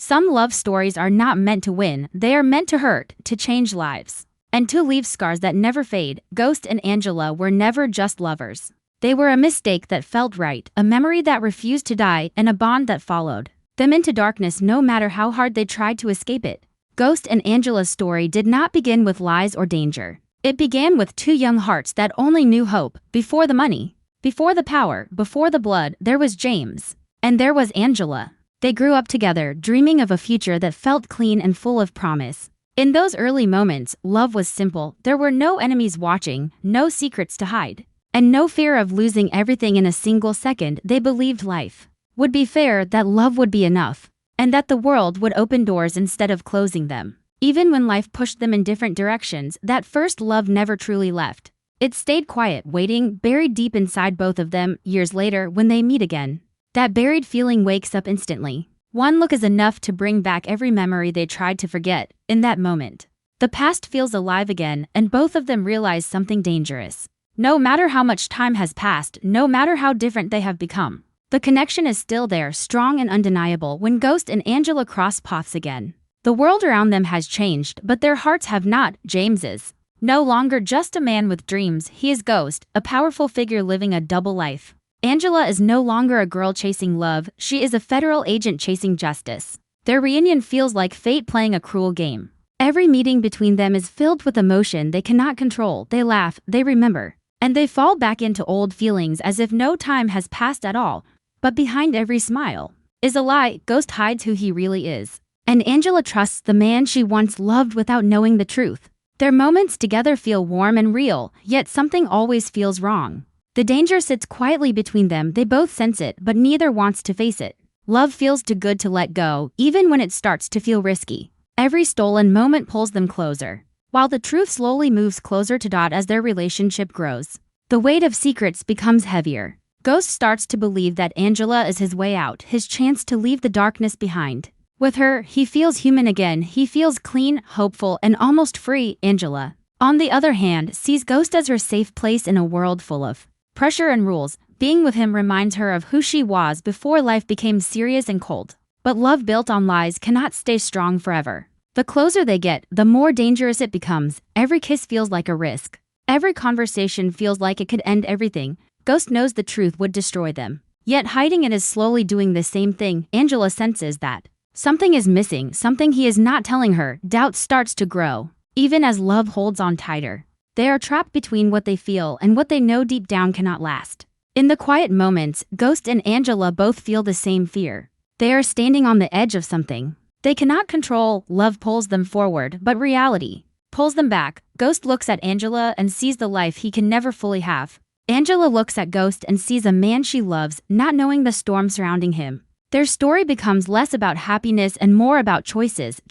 Some love stories are not meant to win, they are meant to hurt, to change lives, and to leave scars that never fade. Ghost and Angela were never just lovers. They were a mistake that felt right, a memory that refused to die, and a bond that followed them into darkness no matter how hard they tried to escape it. Ghost and Angela's story did not begin with lies or danger. It began with two young hearts that only knew hope. Before the money, before the power, before the blood, there was James. And there was Angela. They grew up together, dreaming of a future that felt clean and full of promise. In those early moments, love was simple. There were no enemies watching, no secrets to hide, and no fear of losing everything in a single second. They believed life would be fair, that love would be enough, and that the world would open doors instead of closing them. Even when life pushed them in different directions, that first love never truly left. It stayed quiet, waiting, buried deep inside both of them. Years later, when they meet again, that buried feeling wakes up instantly. One look is enough to bring back every memory they tried to forget. In that moment, the past feels alive again, and both of them realize something dangerous. No matter how much time has passed, no matter how different they have become, the connection is still there, strong and undeniable. When Ghost and Angela cross paths again, the world around them has changed, but their hearts have not. James is no longer just a man with dreams, he is Ghost, a powerful figure living a double life. Angela is no longer a girl chasing love, she is a federal agent chasing justice. Their reunion feels like fate playing a cruel game. Every meeting between them is filled with emotion they cannot control. They laugh, they remember, and they fall back into old feelings as if no time has passed at all. But behind every smile is a lie. Ghost hides who he really is, and Angela trusts the man she once loved without knowing the truth. Their moments together feel warm and real, yet something always feels wrong. The danger sits quietly between them. They both sense it, but neither wants to face it. Love feels too good to let go, even when it starts to feel risky. Every stolen moment pulls them closer, while the truth slowly moves closer to Dot as their relationship grows. The weight of secrets becomes heavier. Ghost starts to believe that Angela is his way out, his chance to leave the darkness behind. With her, he feels human again. He feels clean, hopeful, and almost free. Angela, on the other hand, sees Ghost as her safe place in a world full of pressure and rules. Being with him reminds her of who she was before life became serious and cold. But love built on lies cannot stay strong forever. The closer they get, the more dangerous it becomes. Every kiss feels like a risk. Every conversation feels like it could end everything. Ghost knows the truth would destroy them, yet hiding it is slowly doing the same thing. Angela senses that something is missing, something he is not telling her. Doubt starts to grow, even as love holds on tighter. They are trapped between what they feel and what they know deep down cannot last. In the quiet moments, Ghost and Angela both feel the same fear. They are standing on the edge of something they cannot control. Love pulls them forward, but reality pulls them back. Ghost looks at Angela and sees the life he can never fully have. Angela looks at Ghost and sees a man she loves, not knowing the storm surrounding him. Their story becomes less about happiness and more about choices.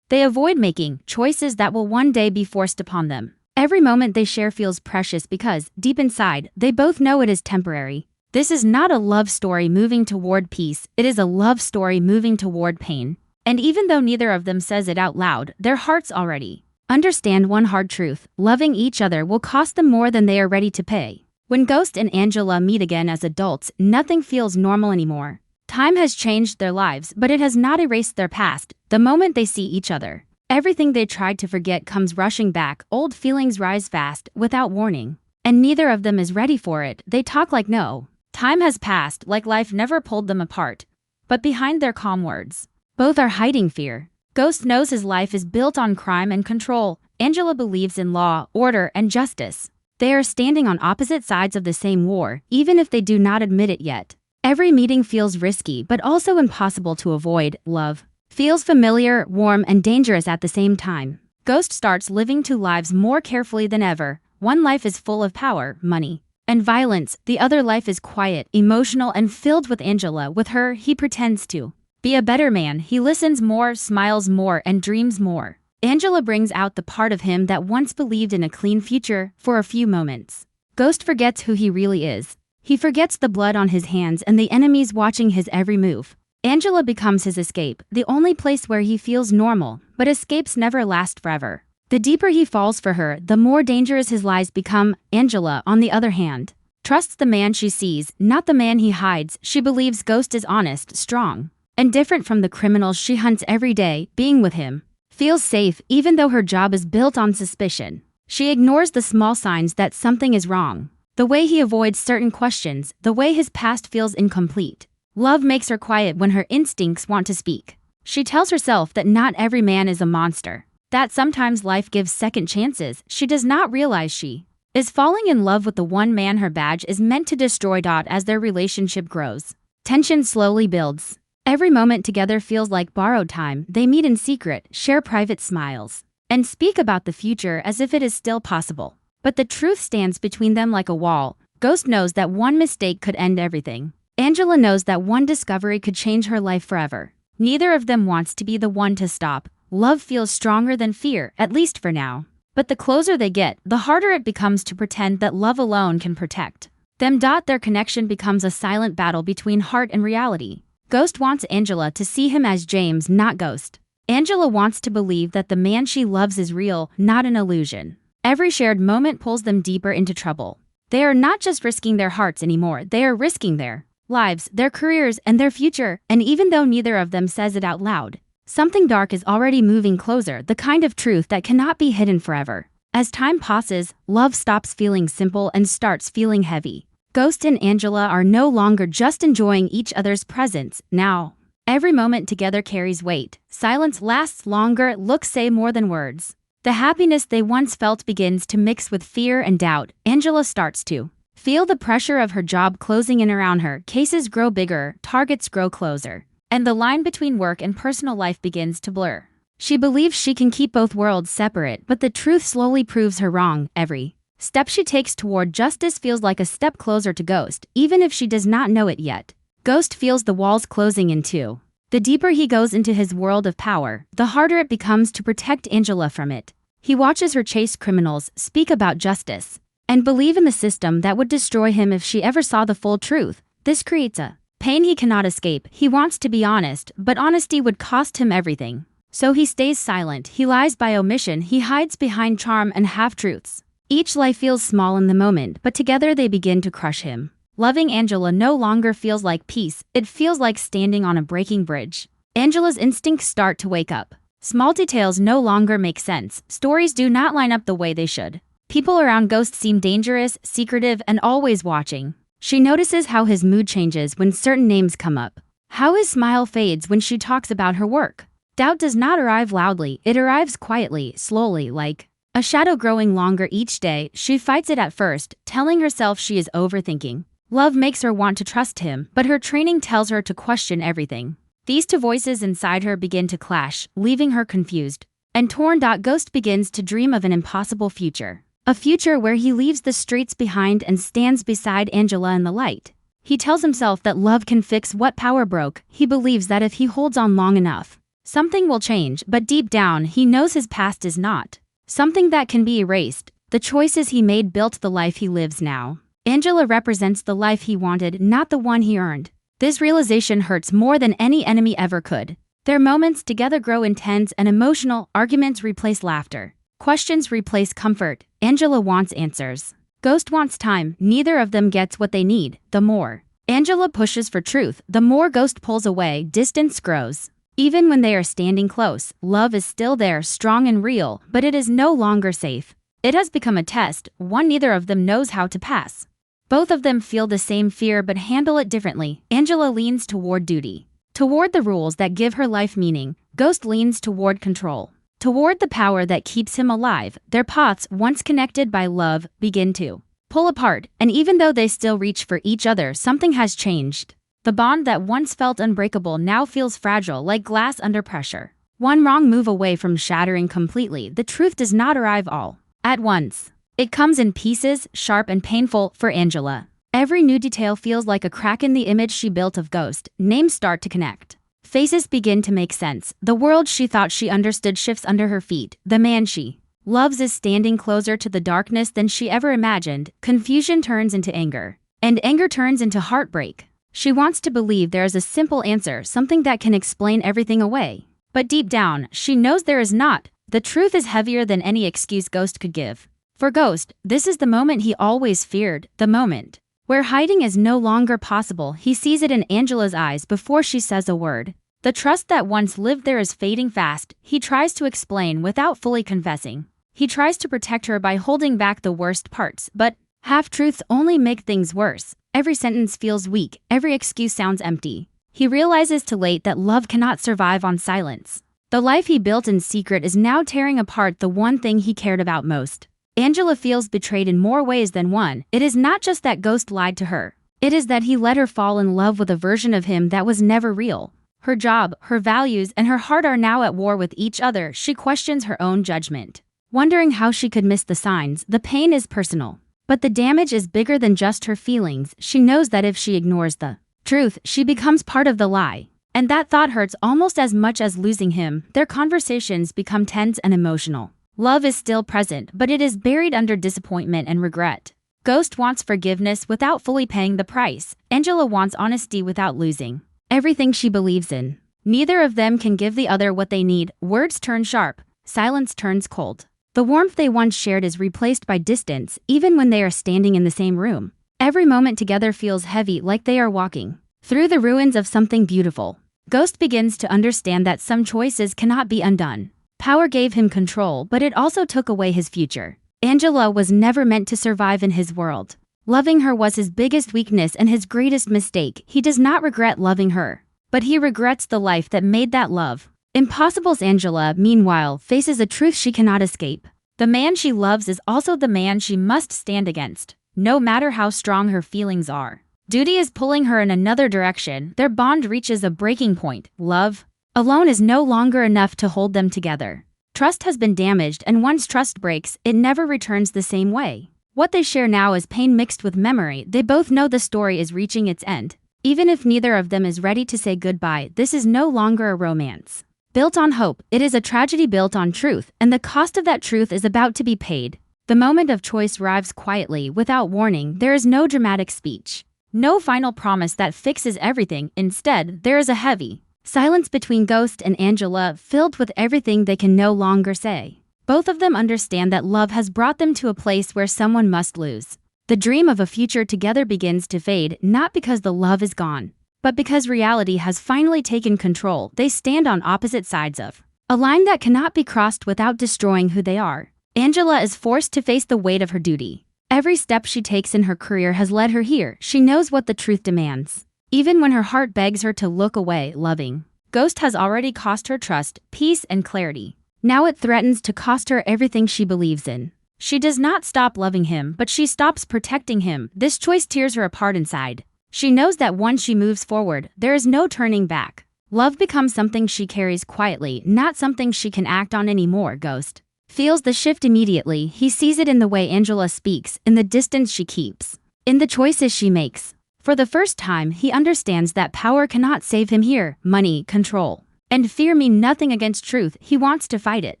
They avoid making choices that will one day be forced upon them. Every moment they share feels precious because, deep inside, they both know it is temporary. This is not a love story moving toward peace, it is a love story moving toward pain. And even though neither of them says it out loud, their hearts already understand one hard truth: loving each other will cost them more than they are ready to pay. When Ghost and Angela meet again as adults, nothing feels normal anymore. Time has changed their lives, but it has not erased their past. The moment they see each other, everything they tried to forget comes rushing back. Old feelings rise fast, without warning, and neither of them is ready for it. They talk like no time has passed, like life never pulled them apart. But behind their calm words, both are hiding fear. Ghost knows his life is built on crime and control. Angela believes in law, order, and justice. They are standing on opposite sides of the same war, even if they do not admit it yet. Every meeting feels risky, but also impossible to avoid. Love feels familiar, warm, and dangerous at the same time. Ghost starts living two lives more carefully than ever. One life is full of power, money, and violence. The other life is quiet, emotional, and filled with Angela. With her, he pretends to be a better man. He listens more, smiles more, and dreams more. Angela brings out the part of him that once believed in a clean future. For a few moments, Ghost forgets who he really is. He forgets the blood on his hands and the enemies watching his every move. Angela becomes his escape, the only place where he feels normal. But escapes never last forever. The deeper he falls for her, the more dangerous his lies become. Angela, on the other hand, trusts the man she sees, not the man he hides. She believes Ghost is honest, strong, And different from the criminals she hunts every day, being with him feels safe even though her job is built on suspicion. She ignores the small signs that something is wrong. The way he avoids certain questions, the way his past feels incomplete. Love makes her quiet when her instincts want to speak. She tells herself that not every man is a monster, that sometimes life gives second chances. She does not realize she is falling in love with the one man her badge is meant to destroy. As their relationship grows, tension slowly builds. Every moment together feels like borrowed time. They meet in secret, share private smiles, and speak about the future as if it is still possible. But the truth stands between them like a wall. Ghost knows that one mistake could end everything. Angela knows that one discovery could change her life forever. Neither of them wants to be the one to stop. Love feels stronger than fear, at least for now. But the closer they get, the harder it becomes to pretend that love alone can protect them. Their connection becomes a silent battle between heart and reality. Ghost wants Angela to see him as James, not Ghost. Angela wants to believe that the man she loves is real, not an illusion. Every shared moment pulls them deeper into trouble. They are not just risking their hearts anymore, they are risking their lives, their careers, and their future. And even though neither of them says it out loud, something dark is already moving closer, the kind of truth that cannot be hidden forever. As time passes, love stops feeling simple and starts feeling heavy. Ghost and Angela are no longer just enjoying each other's presence. Now, every moment together carries weight. Silence lasts longer, looks say more than words. The happiness they once felt begins to mix with fear and doubt. Angela starts to feel the pressure of her job closing in around her. Cases grow bigger, targets grow closer, and the line between work and personal life begins to blur. She believes she can keep both worlds separate, but the truth slowly proves her wrong. Every step she takes toward justice feels like a step closer to Ghost, even if she does not know it yet. Ghost feels the walls closing in too. The deeper he goes into his world of power, the harder it becomes to protect Angela from it. He watches her chase criminals, speak about justice, and believe in the system that would destroy him if she ever saw the full truth. This creates a pain he cannot escape. He wants to be honest, but honesty would cost him everything. So he stays silent, he lies by omission, he hides behind charm and half-truths. Each lie feels small in the moment, but together they begin to crush him. Loving Angela no longer feels like peace, it feels like standing on a breaking bridge. Angela's instincts start to wake up. Small details no longer make sense, stories do not line up the way they should. People around Ghost seem dangerous, secretive, and always watching. She notices how his mood changes when certain names come up, how his smile fades when she talks about her work. Doubt does not arrive loudly, it arrives quietly, slowly, like a shadow growing longer each day. She fights it at first, telling herself she is overthinking. Love makes her want to trust him, but her training tells her to question everything. These two voices inside her begin to clash, leaving her confused and torn. Ghost begins to dream of an impossible future. A future where he leaves the streets behind and stands beside Angela in the light. He tells himself that love can fix what power broke. He believes that if he holds on long enough, something will change, but deep down he knows his past is not something that can be erased. The choices he made built the life he lives now. Angela represents the life he wanted, not the one he earned. This realization hurts more than any enemy ever could. Their moments together grow intense and emotional, arguments replace laughter. Questions replace comfort. Angela wants answers. Ghost wants time. Neither of them gets what they need. The more Angela pushes for truth, the more Ghost pulls away. Distance grows. Even when they are standing close, love is still there, strong and real, but it is no longer safe. It has become a test, one neither of them knows how to pass. Both of them feel the same fear but handle it differently. Angela leans toward duty, toward the rules that give her life meaning. Ghost leans toward control, toward the power that keeps him alive. Their paths, once connected by love, begin to pull apart, and even though they still reach for each other, something has changed. The bond that once felt unbreakable now feels fragile, like glass under pressure. One wrong move away from shattering completely. The truth does not arrive all at once. It comes in pieces, sharp and painful for Angela. Every new detail feels like a crack in the image she built of Ghost. Names start to connect. Faces begin to make sense. The world she thought she understood shifts under her feet. The man she loves is standing closer to the darkness than she ever imagined. Confusion turns into anger, and anger turns into heartbreak. She wants to believe there is a simple answer, something that can explain everything away. But deep down, she knows there is not. The truth is heavier than any excuse Ghost could give. For Ghost, this is the moment he always feared, the moment where hiding is no longer possible. He sees it in Angela's eyes before she says a word. The trust that once lived there is fading fast. He tries to explain without fully confessing. He tries to protect her by holding back the worst parts, but half-truths only make things worse. Every sentence feels weak, every excuse sounds empty. He realizes too late that love cannot survive on silence. The life he built in secret is now tearing apart the one thing he cared about most. Angela feels betrayed in more ways than one. It is not just that Ghost lied to her. It is that he let her fall in love with a version of him that was never real. Her job, her values, and her heart are now at war with each other. She questions her own judgment, wondering how she could miss the signs. The pain is personal, but the damage is bigger than just her feelings. She knows that if she ignores the truth, she becomes part of the lie. And that thought hurts almost as much as losing him. Their conversations become tense and emotional. Love is still present, but it is buried under disappointment and regret. Ghost wants forgiveness without fully paying the price. Angela wants honesty without losing everything she believes in. Neither of them can give the other what they need. Words turn sharp, silence turns cold. The warmth they once shared is replaced by distance, even when they are standing in the same room. Every moment together feels heavy, like they are walking through the ruins of something beautiful. Ghost begins to understand that some choices cannot be undone. Power gave him control, but it also took away his future. Angela was never meant to survive in his world. Loving her was his biggest weakness and his greatest mistake. He does not regret loving her, but he regrets the life that made that love impossible's. Angela, meanwhile, faces a truth she cannot escape. The man she loves is also the man she must stand against, no matter how strong her feelings are. Duty is pulling her in another direction. Their bond reaches a breaking point. Love alone is no longer enough to hold them together. Trust has been damaged, and once trust breaks, it never returns the same way. What they share now is pain mixed with memory. They both know the story is reaching its end. Even if neither of them is ready to say goodbye, this is no longer a romance built on hope. It is a tragedy built on truth, and the cost of that truth is about to be paid. The moment of choice arrives quietly, without warning. There is no dramatic speech, no final promise that fixes everything. Instead, there is a heavy silence between Ghost and Angela, filled with everything they can no longer say. Both of them understand that love has brought them to a place where someone must lose. The dream of a future together begins to fade, not because the love is gone, but because reality has finally taken control. They stand on opposite sides of a line that cannot be crossed without destroying who they are. Angela is forced to face the weight of her duty. Every step she takes in her career has led her here. She knows what the truth demands, even when her heart begs her to look away. Loving Ghost has already cost her trust, peace, and clarity. Now it threatens to cost her everything she believes in. She does not stop loving him, but she stops protecting him. This choice tears her apart inside. She knows that once she moves forward, there is no turning back. Love becomes something she carries quietly, not something she can act on anymore. Ghost feels the shift immediately. He sees it in the way Angela speaks, in the distance she keeps, in the choices she makes. For the first time, he understands that power cannot save him here. Money, control, and fear mean nothing against truth. He wants to fight it,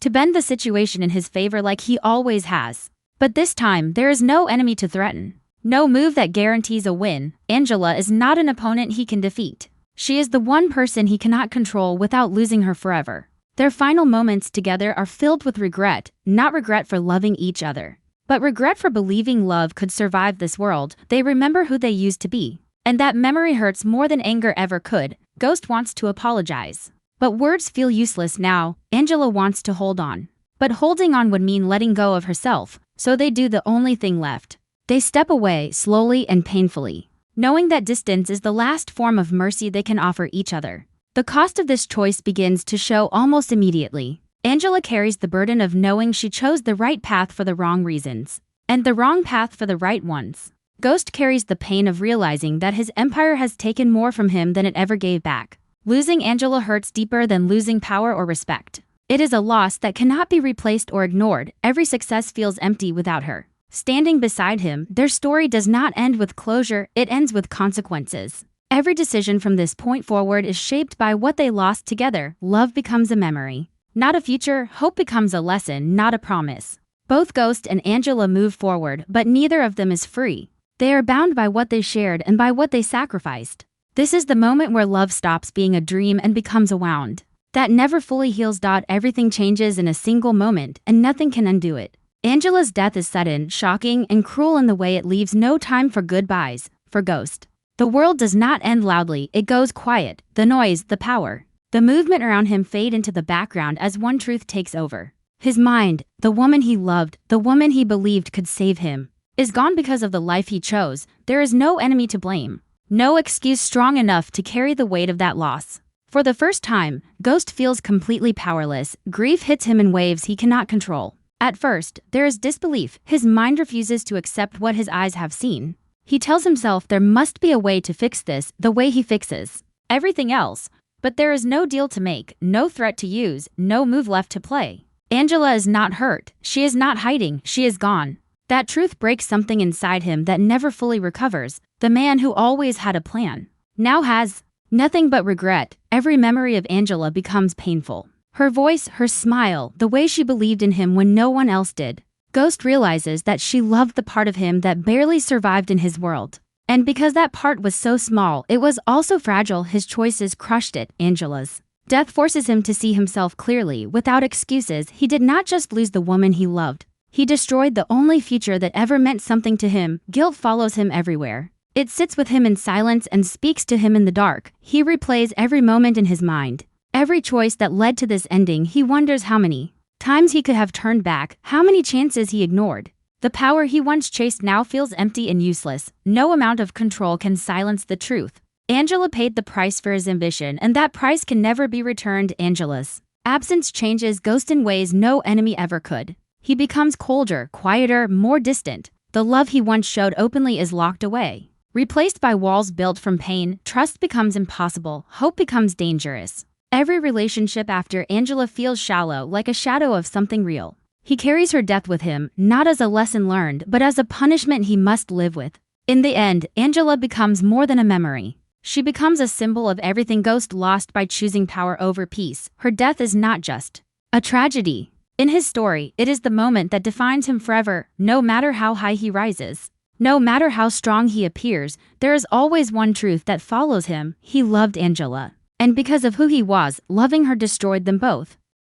to bend the situation in his favor like he always has. But this time, there is no enemy to threaten, no move that guarantees a win. Angela is not an opponent he can defeat. She is the one person he cannot control without losing her forever. Their final moments together are filled with regret, not regret for loving each other, but regret for believing love could survive this world. They remember who they used to be, and that memory hurts more than anger ever could. Ghost wants to apologize, but words feel useless now. Angela wants to hold on, but holding on would mean letting go of herself, so they do the only thing left. They step away, slowly and painfully, knowing that distance is the last form of mercy they can offer each other. The cost of this choice begins to show almost immediately. Angela carries the burden of knowing she chose the right path for the wrong reasons, and the wrong path for the right ones. Ghost carries the pain of realizing that his empire has taken more from him than it ever gave back. Losing Angela hurts deeper than losing power or respect. It is a loss that cannot be replaced or ignored. Every success feels empty without her standing beside him. Their story does not end with closure, it ends with consequences. Every decision from this point forward is shaped by what they lost together. Love becomes a memory, not a future. Hope becomes a lesson, not a promise. Both Ghost and Angela move forward, but neither of them is free. They are bound by what they shared and by what they sacrificed. This is the moment where love stops being a dream and becomes a wound that never fully heals. Everything changes in a single moment, and nothing can undo it. Angela's death is sudden, shocking, and cruel in the way it leaves no time for goodbyes. For Ghost, the world does not end loudly, it goes quiet. The noise, the power, The movement around him fade into the background as one truth takes over. His mind, the woman he loved, the woman he believed could save him, is gone because of the life he chose. There is no enemy to blame, no excuse strong enough to carry the weight of that loss. For the first time, Ghost feels completely powerless. Grief hits him in waves he cannot control. At first, there is disbelief. His mind refuses to accept what his eyes have seen. He tells himself there must be a way to fix this, the way he fixes everything else. But there is no deal to make, no threat to use, no move left to play. Angela is not hurt. She is not hiding. She is gone. That truth breaks something inside him that never fully recovers. The man who always had a plan now has nothing but regret. Every memory of Angela becomes painful. Her voice, her smile, the way she believed in him when no one else did. Ghost realizes that she loved the part of him that barely survived in his world. And because that part was so small, it was also fragile. His choices crushed it. Angela's death forces him to see himself clearly, without excuses. He did not just lose the woman he loved. He destroyed the only future that ever meant something to him. Guilt follows him everywhere. It sits with him in silence and speaks to him in the dark. He replays every moment in his mind. Every choice that led to this ending. He wonders how many times he could have turned back, how many chances he ignored. The power he once chased now feels empty and useless. No amount of control can silence the truth. Angela paid the price for his ambition, and that price can never be returned. Angela's absence changes Ghost in ways no enemy ever could. He becomes colder, quieter, more distant. The love he once showed openly is locked away. Replaced by walls built from pain, trust becomes impossible, hope becomes dangerous. Every relationship after Angela feels shallow, like a shadow of something real. He carries her death with him, not as a lesson learned, but as a punishment he must live with. In the end, Angela becomes more than a memory. She becomes a symbol of everything Ghost lost by choosing power over peace. Her death is not just a tragedy. In his story, it is the moment that defines him forever. No matter how high he rises, no matter how strong he appears, there is always one truth that follows him. He loved Angela. And because of who he was, loving her destroyed them both.